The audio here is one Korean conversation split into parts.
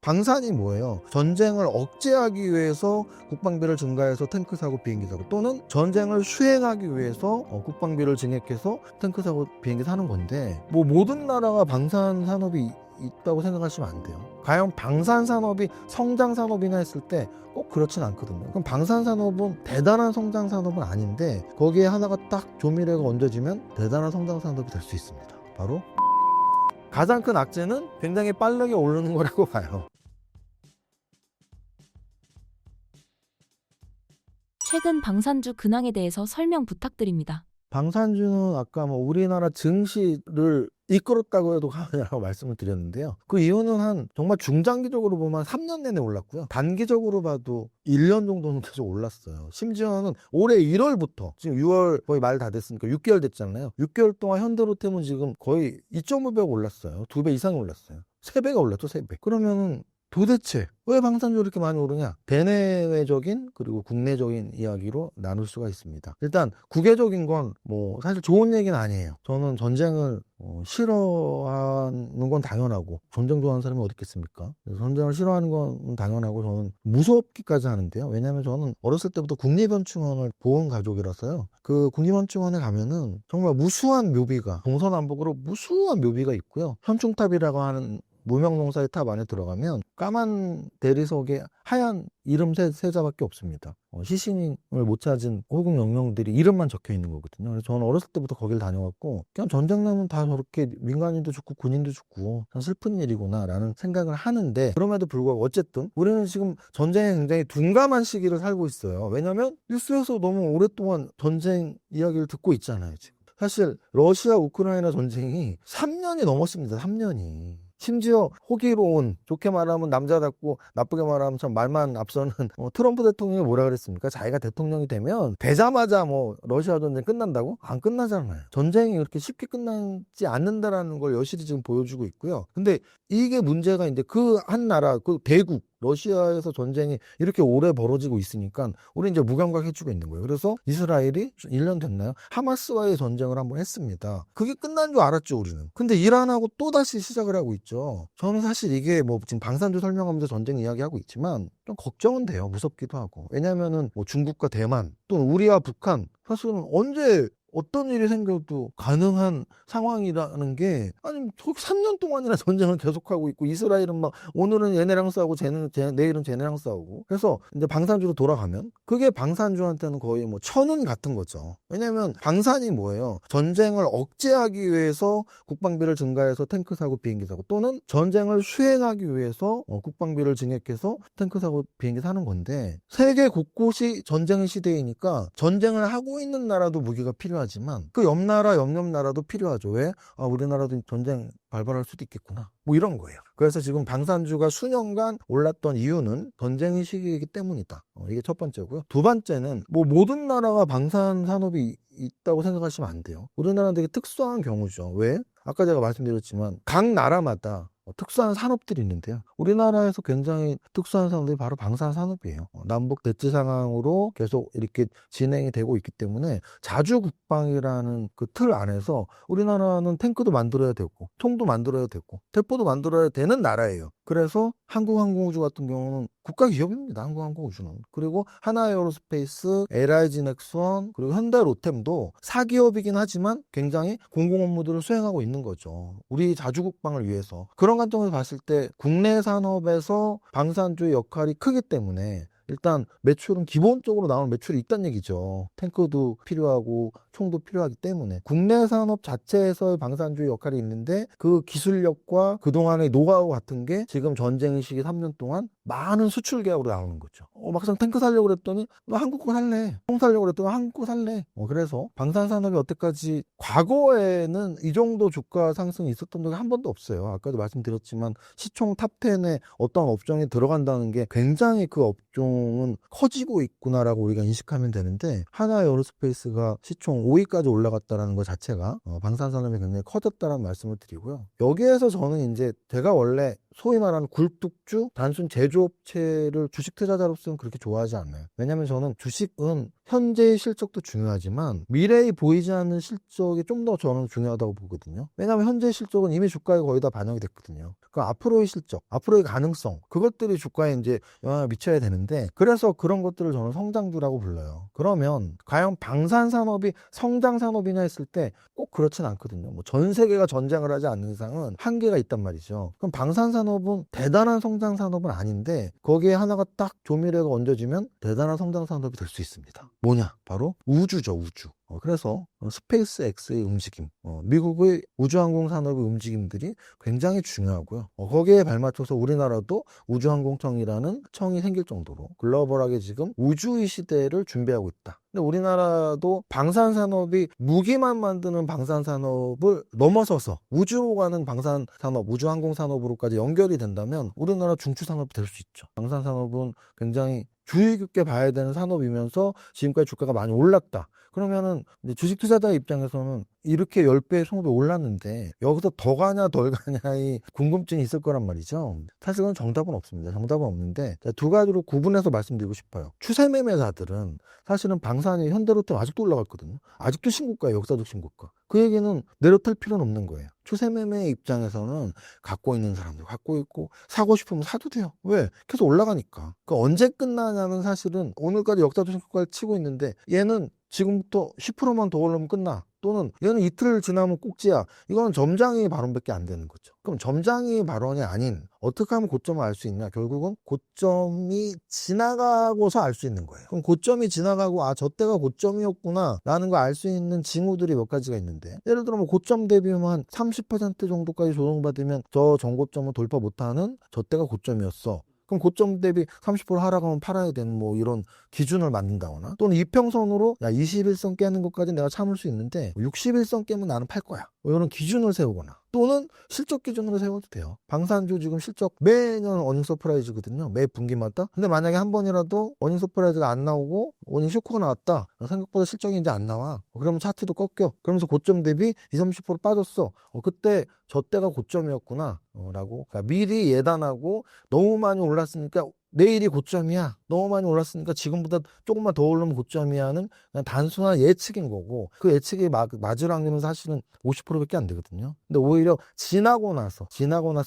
방산이 뭐예요? 전쟁을 억제하기 위해서 국방비를 증가해서 탱크 사고 비행기 사고, 또는 전쟁을 수행하기 위해서 국방비를 증액해서 탱크 사고 비행기 사는 건데, 뭐 모든 나라가 방산 산업이 있다고 생각하시면 안 돼요. 과연 방산 산업이 성장 산업이나 했을 때 꼭 그렇진 않거든요. 그럼 방산 산업은 대단한 성장 산업은 아닌데, 거기에 하나가 딱 조미료가 얹어지면 대단한 성장 산업이 될 수 있습니다. 바로 가장 큰 악재는 굉장히 빠르게 오르는 거라고 봐요. 최근 방산주 근황에 대해서 설명 부탁드립니다. 방산주는 아까 뭐 우리나라 증시를 이끌었다고 해도 과언이라고 말씀을 드렸는데요. 그 이유는 정말 중장기적으로 보면 3년 내내 올랐고요. 단기적으로 봐도 1년 정도는 계속 올랐어요. 심지어는 올해 1월부터 지금 6월 거의 말 다 됐으니까 6개월 됐잖아요. 6개월 동안 현대로템은 지금 거의 2.5배 올랐어요. 2배 이상 올랐어요. 3배가 올랐죠, 3배. 그러면은 도대체 왜 방산주 이렇게 많이 오르냐? 대내외적인 그리고 국내적인 이야기로 나눌 수가 있습니다. 일단 국외적인 건 뭐 사실 좋은 얘기는 아니에요. 저는 전쟁을 싫어하는 건 당연하고, 전쟁 좋아하는 사람이 어디 있겠습니까? 그래서 전쟁을 싫어하는 건 당연하고 저는 무섭기까지 하는데요. 왜냐하면 저는 어렸을 때부터 국립연충원을 보온 가족이라서요. 그 국립연충원에 가면은 정말 무수한 묘비가, 동서남북으로 무수한 묘비가 있고요. 현충탑이라고 하는 무명농사의 탑 안에 들어가면 까만 대리석에 하얀 이름 세자밖에 없습니다. 시신을 못 찾은 호국 영령들이 이름만 적혀 있는 거거든요. 그래서 저는 어렸을 때부터 거길 다녀왔고, 그냥 전쟁 나면 다 저렇게 민간인도 죽고 군인도 죽고 참 슬픈 일이구나 라는 생각을 하는데, 그럼에도 불구하고 어쨌든 우리는 지금 전쟁에 굉장히 둔감한 시기를 살고 있어요. 왜냐하면 뉴스에서 너무 오랫동안 전쟁 이야기를 듣고 있잖아요. 지금 사실 러시아 우크라이나 전쟁이 3년이 넘었습니다. 3년이. 심지어 호기로운, 좋게 말하면 남자답고 나쁘게 말하면 참 말만 앞서는 트럼프 대통령이 뭐라 그랬습니까? 자기가 대통령이 되면 되자마자 뭐 러시아 전쟁 끝난다고? 안 끝나잖아요. 전쟁이 그렇게 쉽게 끝나지 않는다라는 걸 여실히 지금 보여주고 있고요. 근데 이게 문제가 이제 그 한 나라, 그 대국 러시아에서 전쟁이 이렇게 오래 벌어지고 있으니까 우리 이제 무감각해지고 있는 거예요. 그래서 이스라엘이 1년 됐나요? 하마스와의 전쟁을 한번 했습니다. 그게 끝난 줄 알았죠, 우리는. 근데 이란하고 또 다시 시작을 하고 있죠. 저는 사실 이게 뭐 지금 방산주 설명하면서 전쟁 이야기하고 있지만 좀 걱정은 돼요. 무섭기도 하고. 왜냐면은 뭐 중국과 대만, 또 우리와 북한, 사실은 언제 어떤 일이 생겨도 가능한 상황이라는 게, 아니 3년 동안이나 전쟁을 계속하고 있고, 이스라엘은 막 오늘은 얘네랑 싸우고 내일은 쟤네랑 싸우고, 그래서 이제 방산주로 돌아가면 그게 방산주한테는 거의 뭐 천운 같은 거죠. 왜냐면 방산이 뭐예요? 전쟁을 억제하기 위해서 국방비를 증가해서 탱크 사고 비행기 사고, 또는 전쟁을 수행하기 위해서 국방비를 증액해서 탱크 사고 비행기 사는 건데, 세계 곳곳이 전쟁의 시대이니까 전쟁을 하고 있는 나라도 무기가 필요하지만 그 옆 나라도 필요하죠. 왜? 아, 우리나라도 전쟁 발발할 수도 있겠구나, 뭐 이런 거예요. 그래서 지금 방산주가 수년간 올랐던 이유는 전쟁의 시기이기 때문이다. 이게 첫 번째고요. 두 번째는 뭐 모든 나라가 방산 산업이 있다고 생각하시면 안 돼요. 우리나라는 되게 특수한 경우죠. 왜? 아까 제가 말씀드렸지만 각 나라마다 특수한 산업들이 있는데요. 우리나라에서 굉장히 특수한 산업이 바로 방산 산업이에요. 남북 대치 상황으로 계속 이렇게 진행이 되고 있기 때문에 자주 국방이라는 그 틀 안에서 우리나라는 탱크도 만들어야 되고, 총도 만들어야 되고, 대포도 만들어야 되는 나라예요. 그래서 한국항공우주 같은 경우는 국가 기업입니다. 한국항공우주는. 그리고 하나에어로스페이스, LIG 넥스원, 그리고 현대로템도 사기업이긴 하지만 굉장히 공공 업무들을 수행하고 있는 거죠. 우리 자주국방을 위해서. 그런 관점에서 봤을 때 국내 산업에서 방산주의 역할이 크기 때문에 일단 매출은 기본적으로 나오는 매출이 있다는 얘기죠. 탱크도 필요하고 총도 필요하기 때문에 국내 산업 자체에서의 방산주의 역할이 있는데, 그 기술력과 그동안의 노하우 같은 게 지금 전쟁 시기 3년 동안 많은 수출 계약으로 나오는 거죠. 막상 탱크 살려고 그랬더니 너 한국 거 살래, 총 살려고 그랬더니 한국 거 살래. 그래서 방산 산업이 여태까지 과거에는 이 정도 주가 상승이 있었던 적이 한 번도 없어요. 아까도 말씀드렸지만 시총 탑10에 어떤 업종이 들어간다는 게 굉장히 그 업종은 커지고 있구나라고 우리가 인식하면 되는데, 하나에어로스페이스가 시총 5위까지 올라갔다는 것 자체가 방산 산업이 굉장히 커졌다는 말씀을 드리고요. 여기에서 저는 이제 제가 원래 소위 말하는 굴뚝주 단순 제조업체를 주식 투자자로서는 그렇게 좋아하지 않아요. 왜냐하면 저는 주식은 현재의 실적도 중요하지만 미래에 보이지 않는 실적이 좀 더 저는 중요하다고 보거든요. 왜냐하면 현재의 실적은 이미 주가에 거의 다 반영이 됐거든요. 그 앞으로의 실적, 앞으로의 가능성, 그것들이 주가에 이제 영향을 미쳐야 되는데, 그래서 그런 것들을 저는 성장주라고 불러요. 그러면 과연 방산산업이 성장산업이냐 했을 때 꼭 그렇진 않거든요. 뭐 전 세계가 전쟁을 하지 않는 이상은 한계가 있단 말이죠. 그럼 방산산업은 대단한 성장산업은 아닌데 거기에 하나가 딱 조미료가 얹어지면 대단한 성장산업이 될 수 있습니다. 뭐냐? 바로 우주죠, 우주. 그래서 스페이스 X의 움직임, 미국의 우주항공 산업의 움직임들이 굉장히 중요하고요. 거기에 발맞춰서 우리나라도 우주항공청이라는 청이 생길 정도로 글로벌하게 지금 우주의 시대를 준비하고 있다. 근데 우리나라도 방산산업이 무기만 만드는 방산산업을 넘어서서 우주로 가는 방산산업, 우주항공산업으로까지 연결이 된다면 우리나라 중추산업이 될 수 있죠. 방산산업은 굉장히 주의 깊게 봐야 되는 산업이면서 지금까지 주가가 많이 올랐다. 그러면은 이제 주식 투자자 입장에서는 이렇게 10배, 20배 올랐는데 여기서 더 가냐 덜 가냐의 궁금증이 있을 거란 말이죠. 사실 그건 정답은 없습니다. 정답은 없는데 두 가지로 구분해서 말씀드리고 싶어요. 추세 매매자들은 사실은 방산이 현대로템 아직도 올라갔거든요. 아직도 신고가예요. 역사적 신고가. 그 얘기는 내려탈 필요는 없는 거예요. 추세 매매 입장에서는 갖고 있는 사람들 갖고 있고 사고 싶으면 사도 돼요. 왜? 계속 올라가니까. 그 언제 끝나냐면 사실은 오늘까지 역사적 신고가를 치고 있는데 얘는 지금부터 10%만 더 오르면 끝나. 또는 얘는 이틀 지나면 꼭지야. 이건 점장의 발언밖에 안 되는 거죠. 그럼 점장의 발언이 아닌 어떻게 하면 고점을 알 수 있냐? 결국은 고점이 지나가고서 알 수 있는 거예요. 그럼 고점이 지나가고 저 때가 고점이었구나 라는 걸 알 수 있는 징후들이 몇 가지가 있는데, 예를 들어 뭐 고점 대비만 한 30% 정도까지 조정받으면 저 전고점을 돌파 못하는 저 때가 고점이었어. 그럼 고점 대비 30% 하락하면 팔아야 되는 뭐 이런 기준을 만든다거나, 또는 이평선으로 21선 깨는 것까지 내가 참을 수 있는데 61선 깨면 나는 팔 거야. 뭐 이런 기준을 세우거나, 또는 실적 기준으로 세워도 돼요. 방산주 지금 실적 매년 어닝 서프라이즈거든요. 매 분기마다. 근데 만약에 한 번이라도 어닝 서프라이즈가 안 나오고 어닝 쇼크가 나왔다. 생각보다 실적이 이제 안 나와. 그러면 차트도 꺾여. 그러면서 고점 대비 20, 30% 빠졌어. 그때 저 때가 고점이었구나. 라고. 그러니까 미리 예단하고 너무 많이 올랐으니까 내일이 고점이야. 너무 많이 올랐으니까 지금보다 조금만 더 오르면 고점이야는 그냥 단순한 예측인 거고, 그 예측이 맞을 확률은 사실은 50%밖에 안 되거든요. 근데 오히려 지나고 나서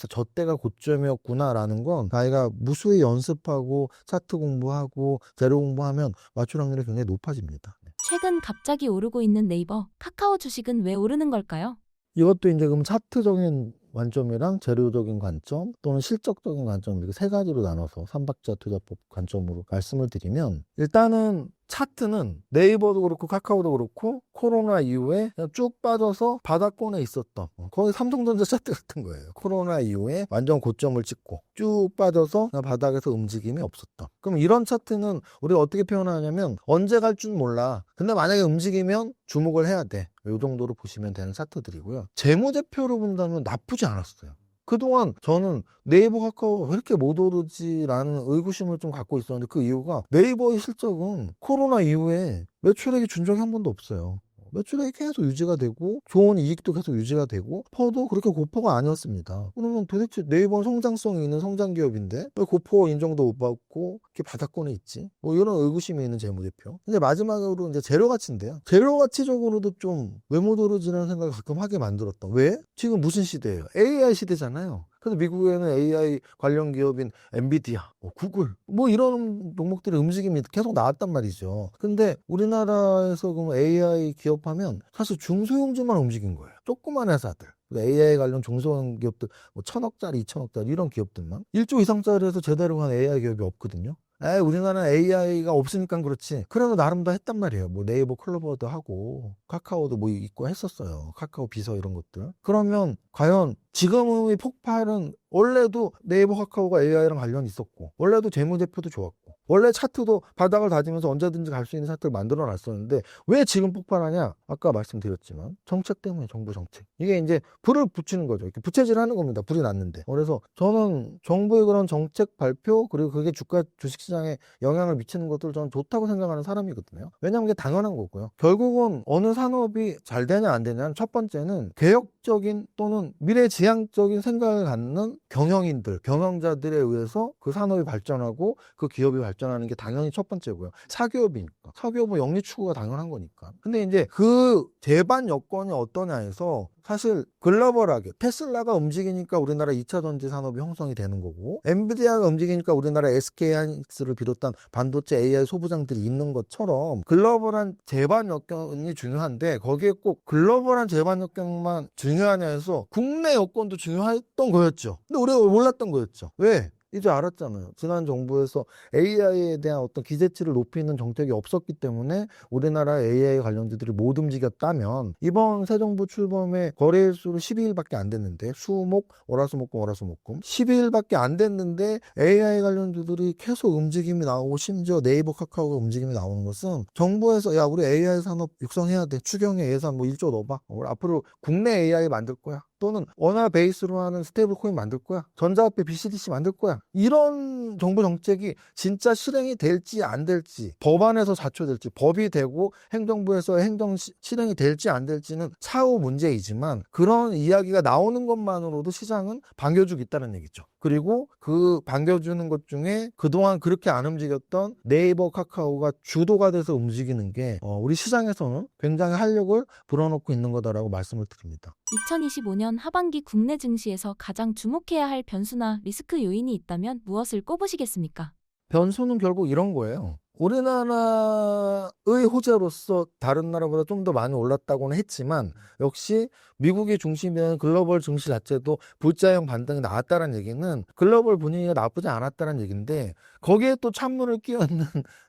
저 때가 고점이었구나라는 건 자기가 무수히 연습하고 차트 공부하고 재료 공부하면 맞출 확률이 굉장히 높아집니다. 최근 갑자기 오르고 있는 네이버, 카카오 주식은 왜 오르는 걸까요? 이것도 이제 그럼 차트적인 관점이랑 재료적인 관점 또는 실적적인 관점, 이렇게 세 가지로 나눠서 삼박자 투자법 관점으로 말씀을 드리면, 일단은 차트는 네이버도 그렇고 카카오도 그렇고 코로나 이후에 그냥 쭉 빠져서 바닥권에 있었던, 거의 삼성전자 차트 같은 거예요. 코로나 이후에 완전 고점을 찍고 쭉 빠져서 그냥 바닥에서 움직임이 없었던. 그럼 이런 차트는 우리가 어떻게 표현하냐면 언제 갈 줄 몰라. 근데 만약에 움직이면 주목을 해야 돼. 이 정도로 보시면 되는 차트들이고요. 재무제표로 본다면 나쁘지 않았어요. 그동안 저는 네이버 카카오 왜 이렇게 못 오르지라는 의구심을 좀 갖고 있었는데, 그 이유가 네이버의 실적은 코로나 이후에 매출액이 준 적이 한 번도 없어요. 매출액이 계속 유지가 되고 좋은 이익도 계속 유지가 되고 퍼도 그렇게 고퍼가 아니었습니다. 그러면 도대체 네이버는 성장성이 있는 성장 기업인데 왜 고퍼 인정도 못 받고 이렇게 바닥권에 있지? 뭐 이런 의구심이 있는 재무제표. 근데 마지막으로 이제 재료 가치인데요. 재료 가치적으로도 좀 왜 못 오르지라는 생각을 가끔 하게 만들었던. 왜? 지금 무슨 시대예요? AI 시대잖아요. 그래서 미국에는 AI 관련 기업인 엔비디아, 구글 뭐 이런 종목들의 움직임이 계속 나왔단 말이죠. 근데 우리나라에서 그럼 AI 기업하면 사실 중소형주만 움직인 거예요. 조그만 회사들. AI 관련 중소형 기업들, 뭐 1,000억짜리, 2,000억짜리 이런 기업들만 1조 이상짜리에서 제대로 간 AI 기업이 없거든요. 우리나라는 AI가 없으니까 그렇지. 그래도 나름 다 했단 말이에요. 뭐 네이버 클로버도 하고 카카오도 뭐 있고 했었어요. 카카오 비서 이런 것들. 그러면 과연 지금의 폭발은 원래도 네이버 카카오가 AI랑 관련이 있었고 원래도 재무제표도 좋았고 원래 차트도 바닥을 다지면서 언제든지 갈 수 있는 차트를 만들어 놨었는데 왜 지금 폭발하냐? 아까 말씀드렸지만 정책 때문에, 정부 정책. 이게 이제 불을 붙이는 거죠. 이렇게 부채질하는 겁니다. 불이 났는데. 그래서 저는 정부의 그런 정책 발표 그리고 그게 주식시장에 영향을 미치는 것들 저는 좋다고 생각하는 사람이거든요. 왜냐하면 이게 당연한 거고요. 결국은 어느 산업이 잘 되냐 안 되냐는 첫 번째는 개혁적인 또는 미래지향적인 생각을 갖는 경영인들, 경영자들에 의해서 그 산업이 발전하고 그 기업이 발전하는 게 당연히 첫 번째고요. 사기업이니까. 사기업은 영리 추구가 당연한 거니까. 근데 이제 그 제반 여건이 어떠냐에서 사실 글로벌하게 테슬라가 움직이니까 우리나라 2차 전지 산업이 형성이 되는 거고 엔비디아가 움직이니까 우리나라 SK하이닉스를 비롯한 반도체 AI 소부장들이 있는 것처럼 글로벌한 제반 여건이 중요한데 거기에 꼭 글로벌한 제반 여건만 중요하냐 해서 국내 여건도 중요했던 거였죠. 근데 우리가 몰랐던 거였죠. 왜? 이제 알았잖아요. 지난 정부에서 AI에 대한 어떤 기대치를 높이는 정책이 없었기 때문에 우리나라 AI 관련주들이 못 움직였다면 이번 새 정부 출범에 거래일수로 12일밖에 안 됐는데 수목, 월화수목금, 월화수목금 12일밖에 안 됐는데 AI 관련주들이 계속 움직임이 나오고 심지어 네이버 카카오가 움직임이 나오는 것은 정부에서 야 우리 AI 산업 육성해야 돼. 추경에 예산 뭐 1조 넣어봐. 우리 앞으로 국내 AI 만들 거야. 또는 원화 베이스로 하는 스테이블 코인 만들 거야. 전자화폐 BCDC 만들 거야. 이런 정부 정책이 진짜 실행이 될지 안 될지, 법안에서 자초될지, 법이 되고 행정부에서 행정 실행이 될지 안 될지는 차후 문제이지만 그런 이야기가 나오는 것만으로도 시장은 반겨주고 있다는 얘기죠. 그리고 그 반겨주는 것 중에 그동안 그렇게 안 움직였던 네이버, 카카오가 주도가 돼서 움직이는 게 우리 시장에서는 굉장히 활력을 불어넣고 있는 거다라고 말씀을 드립니다. 2025년 하반기 국내 증시에서 가장 주목해야 할 변수나 리스크 요인이 있다면 무엇을 꼽으시겠습니까? 변수는 결국 이런 거예요. 우리나라의 호재로서 다른 나라보다 좀 더 많이 올랐다고는 했지만 역시 미국이 중심이된 글로벌 증시 자체도 V자형 반등이 나왔다는 얘기는 글로벌 분위기가 나쁘지 않았다는 얘기인데 거기에 또 찬물을 끼얹는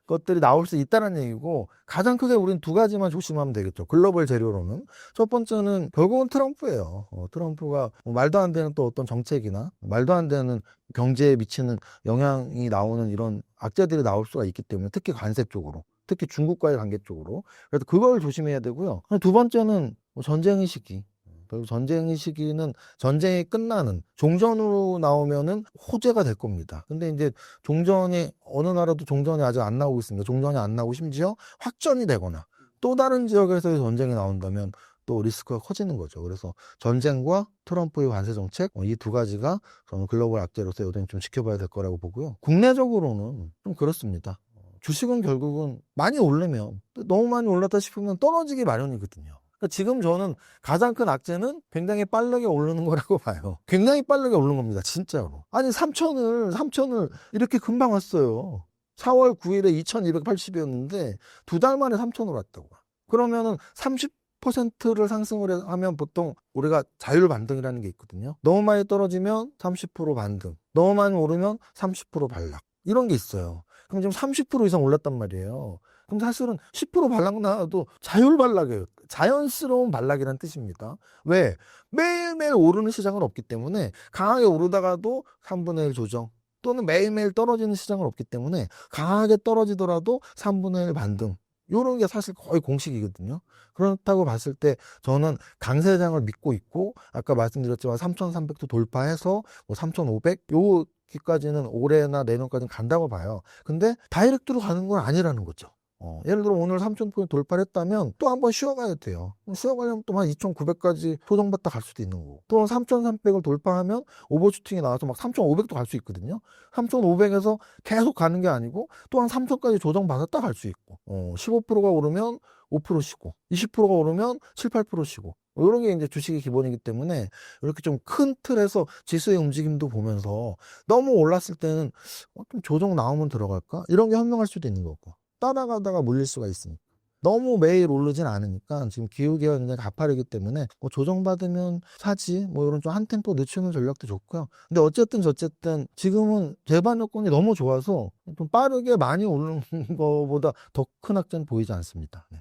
것들이 나올 수 있다는 얘기고 가장 크게 우린 두 가지만 조심하면 되겠죠. 글로벌 재료로는. 첫 번째는 결국은 트럼프예요. 트럼프가 뭐 말도 안 되는 또 어떤 정책이나 말도 안 되는 경제에 미치는 영향이 나오는 이런 악재들이 나올 수가 있기 때문에 특히 관세 쪽으로 특히 중국과의 관계 쪽으로 그래서 그걸 조심해야 되고요. 두 번째는 뭐 전쟁의 시기. 그리고 전쟁의 시기는 전쟁이 끝나는 종전으로 나오면은 호재가 될 겁니다. 근데 이제 종전이 어느 나라도 종전이 아직 안 나오고 있습니다. 종전이 안 나오고 심지어 확전이 되거나 또 다른 지역에서의 전쟁이 나온다면 또 리스크가 커지는 거죠. 그래서 전쟁과 트럼프의 관세 정책 이 두 가지가 저는 글로벌 악재로서 요즘 좀 지켜봐야 될 거라고 보고요. 국내적으로는 좀 그렇습니다. 주식은 결국은 많이 오르면 너무 많이 올랐다 싶으면 떨어지기 마련이거든요. 그러니까 지금 저는 가장 큰 악재는 굉장히 빠르게 오르는 거라고 봐요. 굉장히 빠르게 오르는 겁니다. 진짜로. 아니 3천을 이렇게 금방 왔어요. 4월 9일에 2280이었는데 두 달 만에 3천으로 왔다고. 그러면은 30%를 상승을 하면 보통 우리가 자율 반등이라는 게 있거든요. 너무 많이 떨어지면 30% 반등, 너무 많이 오르면 30% 반락 이런 게 있어요. 그럼 지금 30% 이상 올랐단 말이에요. 그럼 사실은 10% 반락 나와도 자율 반락이에요. 자연스러운 반락이라는 뜻입니다. 왜? 매일매일 오르는 시장은 없기 때문에 강하게 오르다가도 3분의 1 조정 또는 매일매일 떨어지는 시장은 없기 때문에 강하게 떨어지더라도 3분의 1 반등 이런 게 사실 거의 공식이거든요. 그렇다고 봤을 때 저는 강세장을 믿고 있고 아까 말씀드렸지만 3,300도 돌파해서 뭐 3,500 여기까지는 올해나 내년까지는 간다고 봐요. 근데 다이렉트로 가는 건 아니라는 거죠. 예를 들어 오늘 3,000포인트 돌파를 했다면 또 한번 쉬어가야 돼요. 쉬어가려면 또 한 2,900까지 소정받다 갈 수도 있는 거고 또 3,300을 돌파하면 오버슈팅이 나와서 막 3,500도 갈 수 있거든요. 3,500에서 계속 가는 게 아니고 또 한 3,000까지 조정받았다 갈 수 있고 15%가 오르면 5% 쉬고 20%가 오르면 7, 8% 쉬고 이런 게 이제 주식의 기본이기 때문에 이렇게 좀 큰 틀에서 지수의 움직임도 보면서 너무 올랐을 때는 좀 조정 나오면 들어갈까? 이런 게 현명할 수도 있는 거고 따라가다가 물릴 수가 있으니까 너무 매일 오르진 않으니까 지금 기울기가 굉장히 가파르기 때문에 뭐 조정받으면 사지 뭐 이런 좀 한 템포 늦추는 전략도 좋고요. 근데 어쨌든 저쨌든 지금은 재반 여건이 너무 좋아서 좀 빠르게 많이 오르는 것보다 더 큰 악재는 보이지 않습니다. 네.